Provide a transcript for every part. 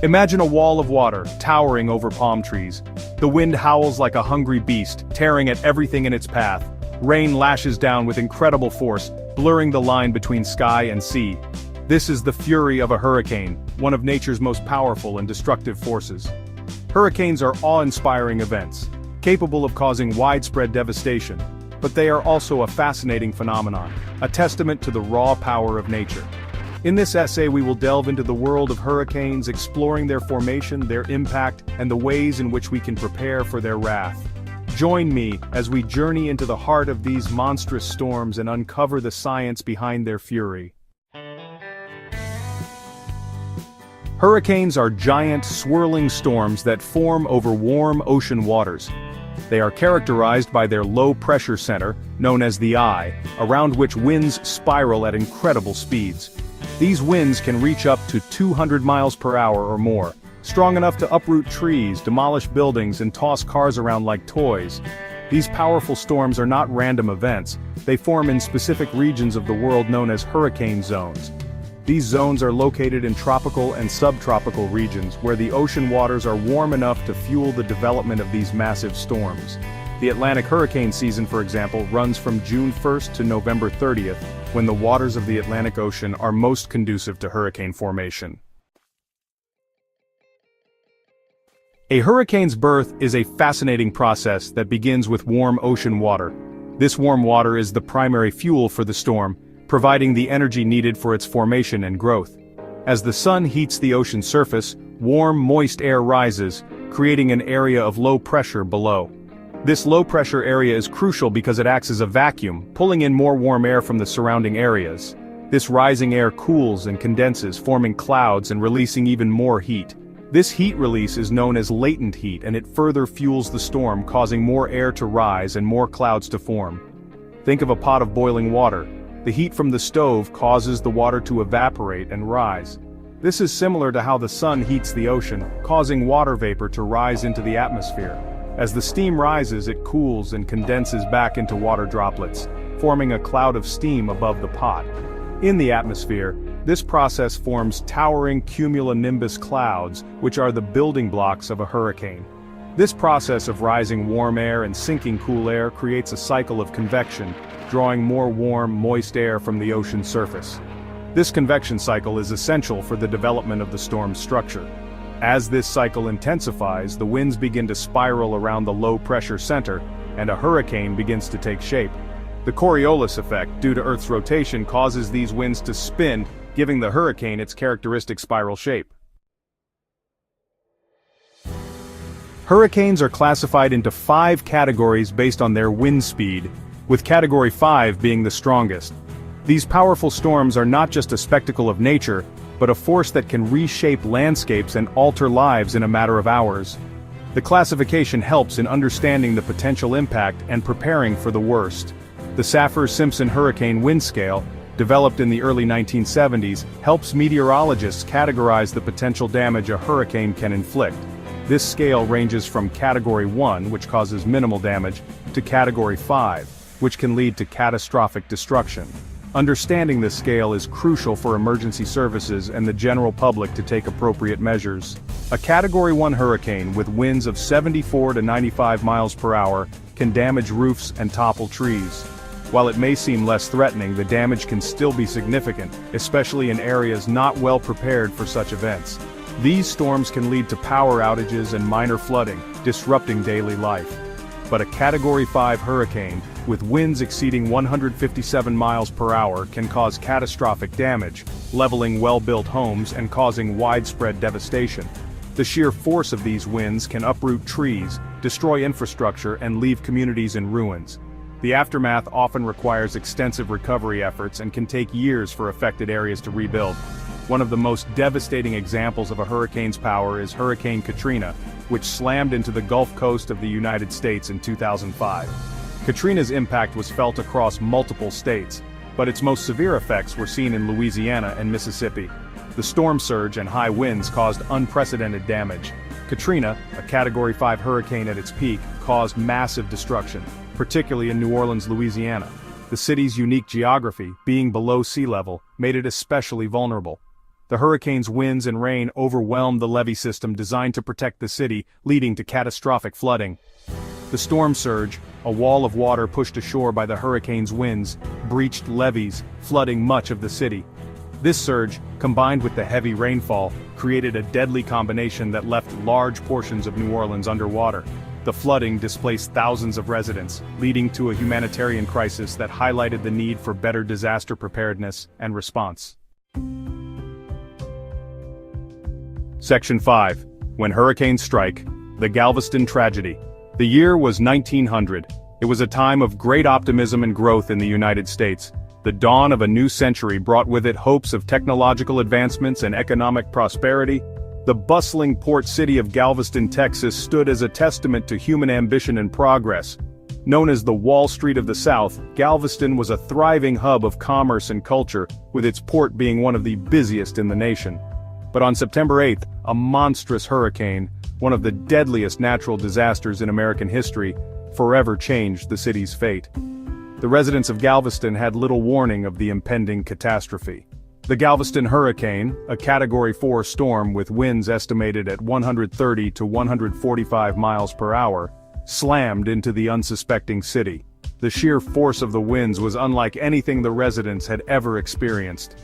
Imagine a wall of water, towering over palm trees. The wind howls like a hungry beast, tearing at everything in its path. Rain lashes down with incredible force, blurring the line between sky and sea. This is the fury of a hurricane, one of nature's most powerful and destructive forces. Hurricanes are awe-inspiring events, capable of causing widespread devastation, but they are also a fascinating phenomenon, a testament to the raw power of nature. In this essay we will delve into the world of hurricanes, exploring their formation, their impact, and the ways in which we can prepare for their wrath. Join me as we journey into the heart of these monstrous storms and uncover the science behind their fury. Hurricanes are giant, swirling storms that form over warm ocean waters. They are characterized by their low-pressure center, known as the eye, around which winds spiral at incredible speeds. These winds can reach up to 200 miles per hour or more, strong enough to uproot trees, demolish buildings, and toss cars around like toys. These powerful storms are not random events. They form in specific regions of the world known as hurricane zones. These zones are located in tropical and subtropical regions where the ocean waters are warm enough to fuel the development of these massive storms. The Atlantic hurricane season, for example, runs from June 1st to November 30th, when the waters of the Atlantic Ocean are most conducive to hurricane formation. A hurricane's birth is a fascinating process that begins with warm ocean water. This warm water is the primary fuel for the storm, providing the energy needed for its formation and growth. As the sun heats the ocean surface, warm, moist air rises, creating an area of low pressure below. This low-pressure area is crucial because it acts as a vacuum, pulling in more warm air from the surrounding areas. This rising air cools and condenses, forming clouds and releasing even more heat. This heat release is known as latent heat, and it further fuels the storm, causing more air to rise and more clouds to form. Think of a pot of boiling water. The heat from the stove causes the water to evaporate and rise. This is similar to how the sun heats the ocean, causing water vapor to rise into the atmosphere. As the steam rises, it cools and condenses back into water droplets, forming a cloud of steam above the pot. In the atmosphere, this process forms towering cumulonimbus clouds, which are the building blocks of a hurricane. This process of rising warm air and sinking cool air creates a cycle of convection, drawing more warm, moist air from the ocean surface. This convection cycle is essential for the development of the storm's structure. As this cycle intensifies, the winds begin to spiral around the low-pressure center, and a hurricane begins to take shape. The Coriolis effect, due to Earth's rotation, causes these winds to spin, giving the hurricane its characteristic spiral shape. Hurricanes are classified into 5 categories based on their wind speed, with Category 5 being the strongest. These powerful storms are not just a spectacle of nature, but a force that can reshape landscapes and alter lives in a matter of hours. The classification helps in understanding the potential impact and preparing for the worst. The Saffir-Simpson Hurricane Wind Scale, developed in the early 1970s, helps meteorologists categorize the potential damage a hurricane can inflict. This scale ranges from Category 1, which causes minimal damage, to Category 5, which can lead to catastrophic destruction. Understanding this scale is crucial for emergency services and the general public to take appropriate measures. A Category 1 hurricane with winds of 74 to 95 miles per hour can damage roofs and topple trees. While it may seem less threatening, the damage can still be significant, especially in areas not well prepared for such events. These storms can lead to power outages and minor flooding, disrupting daily life. But a Category 5 hurricane, with winds exceeding 157 miles per hour, can cause catastrophic damage, leveling well-built homes and causing widespread devastation. The sheer force of these winds can uproot trees, destroy infrastructure, and leave communities in ruins. The aftermath often requires extensive recovery efforts and can take years for affected areas to rebuild. One of the most devastating examples of a hurricane's power is Hurricane Katrina, which slammed into the Gulf Coast of the United States in 2005. Katrina's impact was felt across multiple states, but its most severe effects were seen in Louisiana and Mississippi. The storm surge and high winds caused unprecedented damage. Katrina, a Category 5 hurricane at its peak, caused massive destruction, particularly in New Orleans, Louisiana. The city's unique geography, being below sea level, made it especially vulnerable. The hurricane's winds and rain overwhelmed the levee system designed to protect the city, leading to catastrophic flooding. The storm surge, a wall of water pushed ashore by the hurricane's winds, breached levees, flooding much of the city. This surge, combined with the heavy rainfall, created a deadly combination that left large portions of New Orleans underwater. The flooding displaced thousands of residents, leading to a humanitarian crisis that highlighted the need for better disaster preparedness and response. Section 5. When Hurricanes Strike, the Galveston Tragedy. The year was 1900. It was a time of great optimism and growth in the United States. The dawn of a new century brought with it hopes of technological advancements and economic prosperity. The bustling port city of Galveston, Texas stood as a testament to human ambition and progress. Known as the Wall Street of the South, Galveston was a thriving hub of commerce and culture, with its port being one of the busiest in the nation. But on September 8th, a monstrous hurricane, one of the deadliest natural disasters in American history, forever changed the city's fate. The residents of Galveston had little warning of the impending catastrophe. The Galveston Hurricane, a Category 4 storm with winds estimated at 130 to 145 miles per hour, slammed into the unsuspecting city. The sheer force of the winds was unlike anything the residents had ever experienced.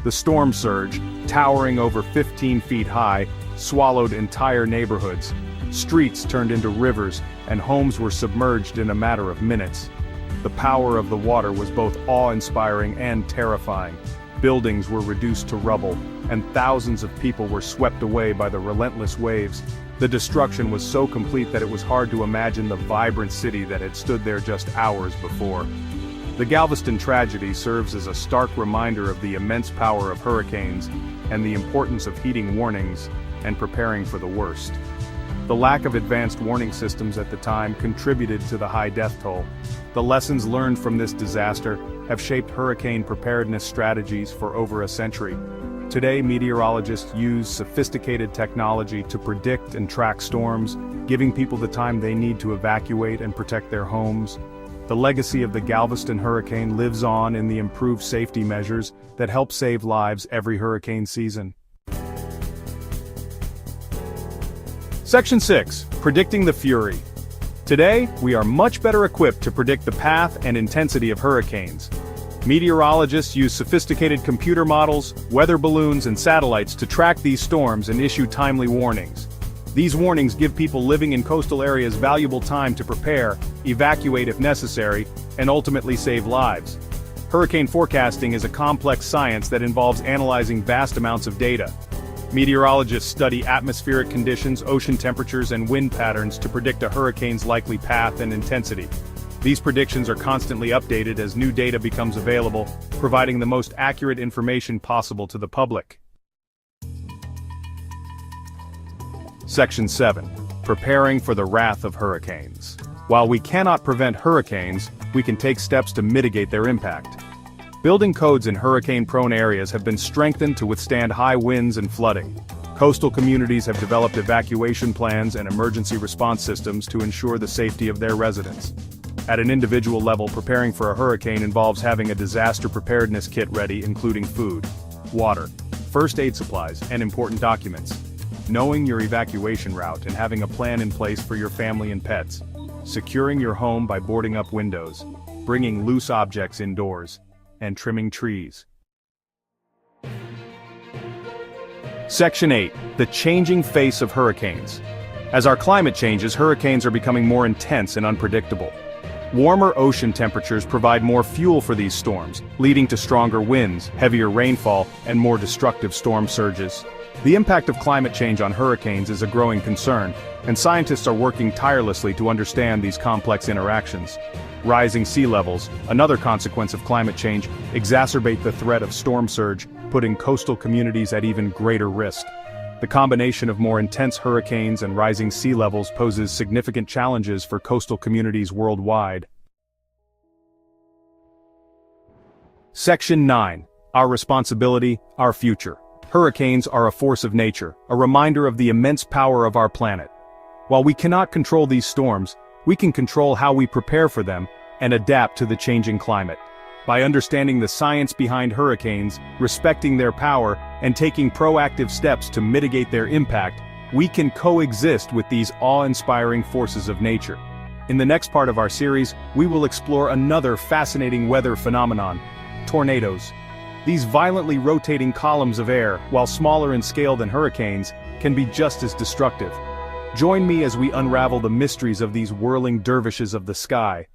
The storm surge, towering over 15 feet high, swallowed entire neighborhoods. Streets turned into rivers, and homes were submerged in a matter of minutes. The power of the water was both awe-inspiring and terrifying. Buildings were reduced to rubble, and thousands of people were swept away by the relentless waves. The destruction was so complete that it was hard to imagine the vibrant city that had stood there just hours before. The Galveston tragedy serves as a stark reminder of the immense power of hurricanes and the importance of heeding warnings and preparing for the worst. The lack of advanced warning systems at the time contributed to the high death toll. The lessons learned from this disaster have shaped hurricane preparedness strategies for over a century. Today, meteorologists use sophisticated technology to predict and track storms, giving people the time they need to evacuate and protect their homes. The legacy of the Galveston hurricane lives on in the improved safety measures that help save lives every hurricane season. Section 6. Predicting the Fury. Today, we are much better equipped to predict the path and intensity of hurricanes. Meteorologists use sophisticated computer models, weather balloons, and satellites to track these storms and issue timely warnings. These warnings give people living in coastal areas valuable time to prepare, evacuate if necessary, and ultimately save lives. Hurricane forecasting is a complex science that involves analyzing vast amounts of data. Meteorologists study atmospheric conditions, ocean temperatures, and wind patterns to predict a hurricane's likely path and intensity. These predictions are constantly updated as new data becomes available, providing the most accurate information possible to the public. Section 7. Preparing for the wrath of hurricanes. While we cannot prevent hurricanes, we can take steps to mitigate their impact. Building codes in hurricane-prone areas have been strengthened to withstand high winds and flooding. Coastal communities have developed evacuation plans and emergency response systems to ensure the safety of their residents. At an individual level, preparing for a hurricane involves having a disaster preparedness kit ready, including food, water, first aid supplies, and important documents. Knowing your evacuation route and having a plan in place for your family and pets. Securing your home by boarding up windows, bringing loose objects indoors, and trimming trees. Section 8. The changing face of hurricanes. As our climate changes, hurricanes are becoming more intense and unpredictable. Warmer ocean temperatures provide more fuel for these storms, leading to stronger winds, heavier rainfall, and more destructive storm surges. The impact of climate change on hurricanes is a growing concern, and scientists are working tirelessly to understand these complex interactions. Rising sea levels, another consequence of climate change, exacerbate the threat of storm surge, putting coastal communities at even greater risk. The combination of more intense hurricanes and rising sea levels poses significant challenges for coastal communities worldwide. Section 9. Our responsibility, our future. Hurricanes are a force of nature, a reminder of the immense power of our planet. While we cannot control these storms, we can control how we prepare for them and adapt to the changing climate. By understanding the science behind hurricanes, respecting their power, and taking proactive steps to mitigate their impact, we can coexist with these awe-inspiring forces of nature. In the next part of our series, we will explore another fascinating weather phenomenon: tornadoes. These violently rotating columns of air, while smaller in scale than hurricanes, can be just as destructive. Join me as we unravel the mysteries of these whirling dervishes of the sky,